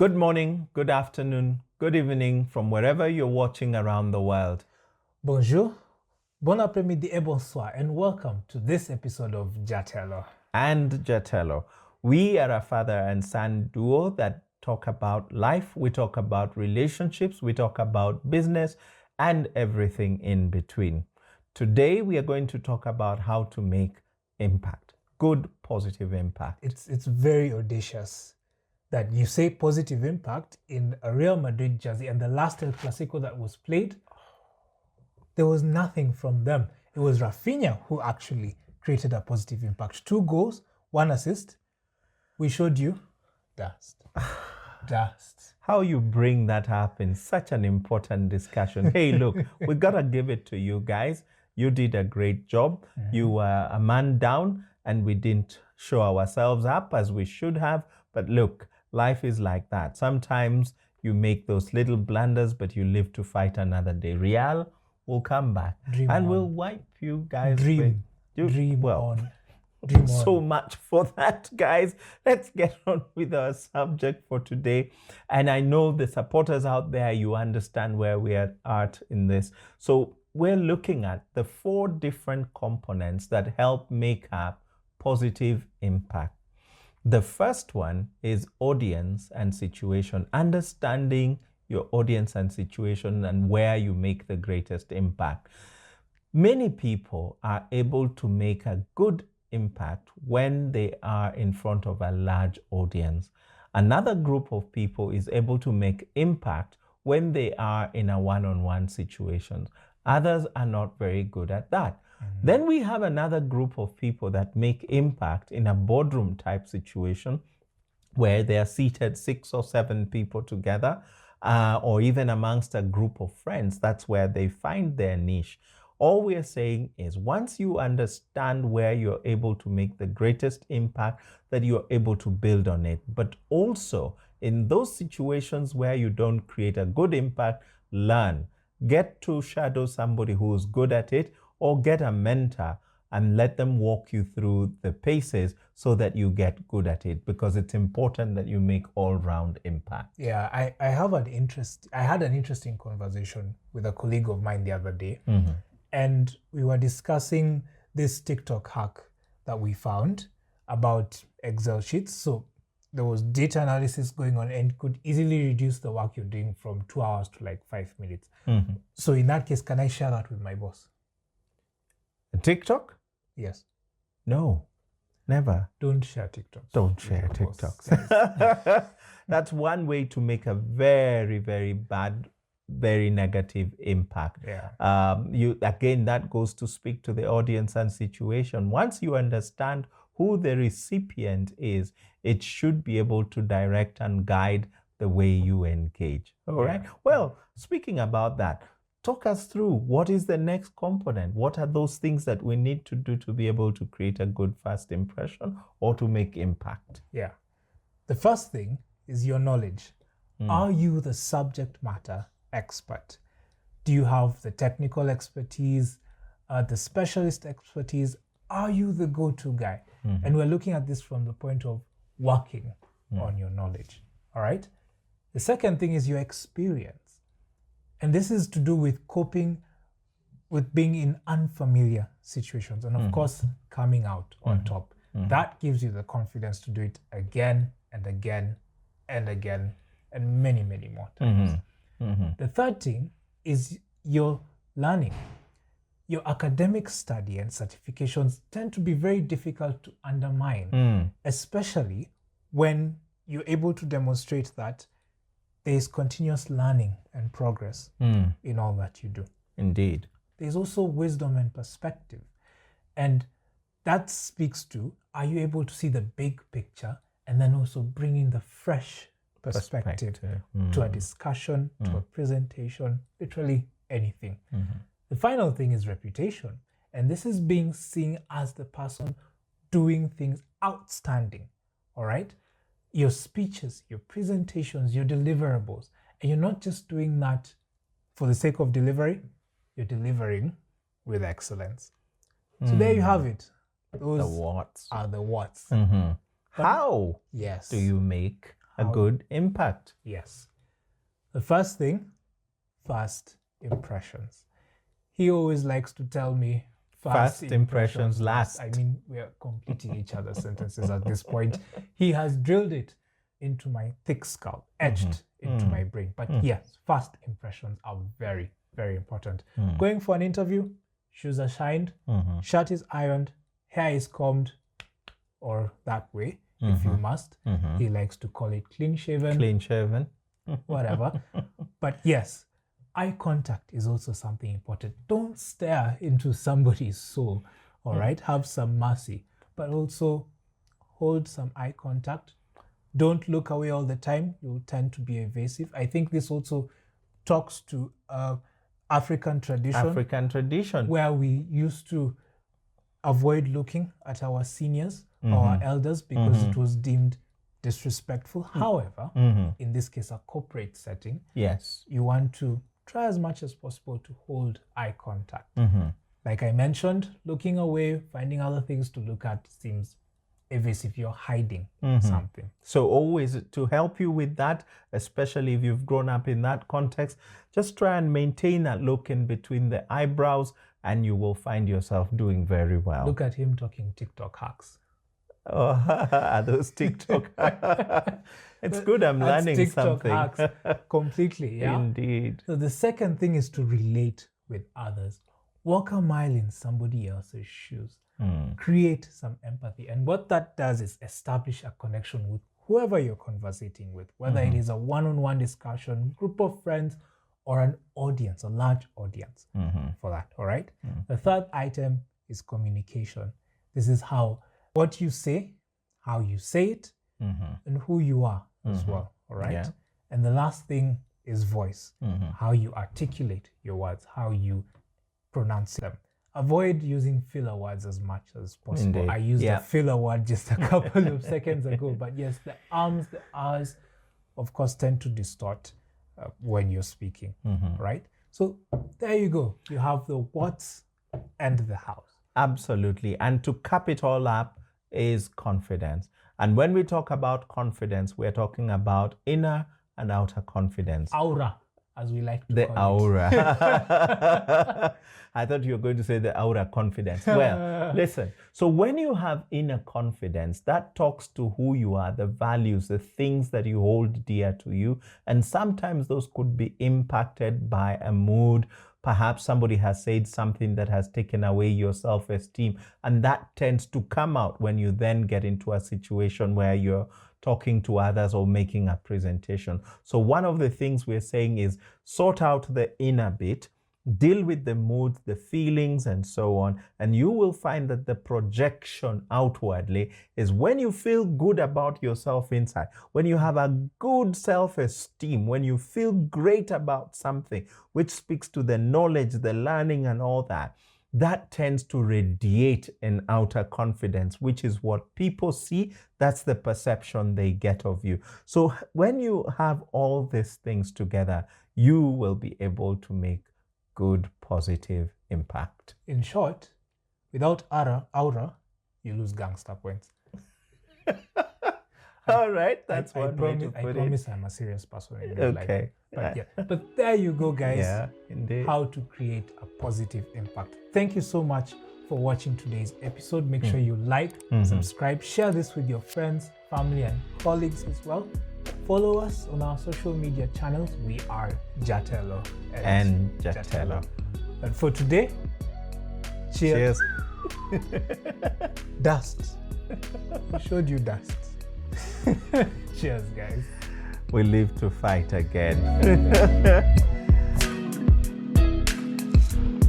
Good morning, good afternoon, good evening from wherever you're watching around the world. Bonjour, bon après-midi et bonsoir, and welcome to this episode of Jatello. And Jatello. We are a father and son duo that talk about life, we talk about relationships, we talk about business, and everything in between. Today, we are going to talk about how to make impact, good, positive impact. It's very audacious that you say positive impact in a Real Madrid jersey, and the last El Clasico that was played, there was nothing from them. It was Rafinha who actually created a positive impact. 2 goals, 1 assist. We showed you dust. Dust. How you bring that up in such an important discussion. Hey, look, we got to give it to you guys. You did a great job. You were a man down and we didn't show ourselves up as we should have. But look, life is like that. Sometimes you make those little blunders, but you live to fight another day. Real will come back Dream and on. we'll wipe you guys. Dream. Dream on. So much for that, guys. Let's get on with our subject for today. And I know the supporters out there, you understand where we are at in this. So we're looking at the 4 different components that help make up positive impact. The first one is audience and situation, understanding your audience and situation and where you make the greatest impact. Many people are able to make a good impact when they are in front of a large audience. Another group of people is able to make impact when they are in a one-on-one situation. Others are not very good at that. Then we have another group of people that make impact in a boardroom type situation where they are seated 6 or 7 people together, or even amongst a group of friends. That's where they find their niche. All we are saying is once you understand where you're able to make the greatest impact, that you're able to build on it. But also in those situations where you don't create a good impact, learn. Get to shadow somebody who's good at it, or get a mentor and let them walk you through the paces so that you get good at it, because it's important that you make all-round impact. Yeah, I had an interesting conversation with a colleague of mine the other day, and we were discussing this TikTok hack that we found about Excel sheets. So there was data analysis going on and could easily reduce the work you're doing from 2 hours to like 5 minutes. So in that case, can I share that with my boss? TikTok? Yes. No, never. Don't share TikToks. Don't share TikToks. That's one way to make a very, very bad, very negative impact. Yeah. That goes to speak to the audience and situation. Once you understand who the recipient is, it should be able to direct and guide the way you engage. All right. Well, speaking about that, talk us through what is the next component. What are those things that we need to do to be able to create a good first impression or to make impact? Yeah. The first thing is your knowledge. Are you the subject matter expert? Do you have the technical expertise, the specialist expertise? Are you the go-to guy? And we're looking at this from the point of working on your knowledge. All right. The second thing is your experience. And this is to do with coping with being in unfamiliar situations. And of course, coming out on top. That gives you the confidence to do it again and again and again and many, many more times. The third thing is your learning. Your academic study and certifications tend to be very difficult to undermine, especially when you're able to demonstrate that there is continuous learning and progress in all that you do. Indeed. There's also wisdom and perspective. And that speaks to, are you able to see the big picture and then also bring in the fresh perspective to a discussion, to a presentation, literally anything. The final thing is reputation. And this is being seen as the person doing things outstanding. All right? Your speeches, your presentations, your deliverables. And you're not just doing that for the sake of delivery, you're delivering with excellence. So there you have it. Those The whats. are the whats. How Yes. do you make a good impact. Yes. The first thing, first impressions. He always likes to tell me First impressions last. I mean, we are completing each other's sentences at this point. He has drilled it into my thick skull, etched into my brain. But yes, first impressions are very, very important. Going for an interview, shoes are shined, shirt is ironed, hair is combed, or that way, if you must. He likes to call it clean shaven. Clean shaven. Whatever. But yes, eye contact is also something important. Don't stare into somebody's soul, all right? Have some mercy, but also hold some eye contact. Don't look away all the time. You'll tend to be evasive. I think this also talks to African tradition, where we used to avoid looking at our seniors or our elders because it was deemed disrespectful. However, in this case, a corporate setting, yes, you want to try as much as possible to hold eye contact. Like I mentioned, looking away, finding other things to look at seems evasive. You're hiding something. So always, to help you with that, especially if you've grown up in that context, just try and maintain that look in between the eyebrows and you will find yourself doing very well. Look at him talking TikTok hacks. Oh, those TikTok. It's good. I'm learning TikTok something. hacks completely. Yeah. Indeed. So the second thing is to relate with others. Walk a mile in somebody else's shoes. Create some empathy. And what that does is establish a connection with whoever you're conversating with, whether it is a one-on-one discussion, group of friends, or an audience, a large audience for that. All right. The third item is communication. This is how what you say, how you say it, and who you are as well. All right. Yeah. And the last thing is voice, how you articulate your words, how you pronounce them. Avoid using filler words as much as possible. Indeed. I used a filler word just a couple of seconds ago, but yes, the ums, the ahs, of course, tend to distort when you're speaking, right? So there you go. You have the what's and the hows. Absolutely. And to cap it all up is confidence. And when we talk about confidence, we're talking about inner and outer confidence. Aura, as we like to The call it. aura. I thought you were going to say the aura confidence. Well, listen. So when you have inner confidence, that talks to who you are, the values, the things that you hold dear to you. And sometimes those could be impacted by a mood. Perhaps somebody has said something that has taken away your self-esteem. And that tends to come out when you then get into a situation where you're talking to others or making a presentation. So one of the things we're saying is sort out the inner bit, deal with the moods, the feelings, and so on. And you will find that the projection outwardly is when you feel good about yourself inside, when you have a good self-esteem, when you feel great about something, which speaks to the knowledge, the learning, and all that. That tends to radiate an outer confidence, which is what people see. That's the perception they get of you. So when you have all these things together, you will be able to make good, positive impact. In short, without aura, you lose gangster points. All right, that's I one way to promise, put I it. promise I'm a serious person in real life. Okay. But yeah, but there you go, guys. Yeah, indeed. How to create a positive impact. Thank you so much for watching today's episode. Make sure you like, subscribe, share this with your friends, family, and colleagues as well. Follow us on our social media channels. We are Jatello And Jatello. And for today, cheers. Dust. We showed you dust. Cheers, guys. We live to fight again.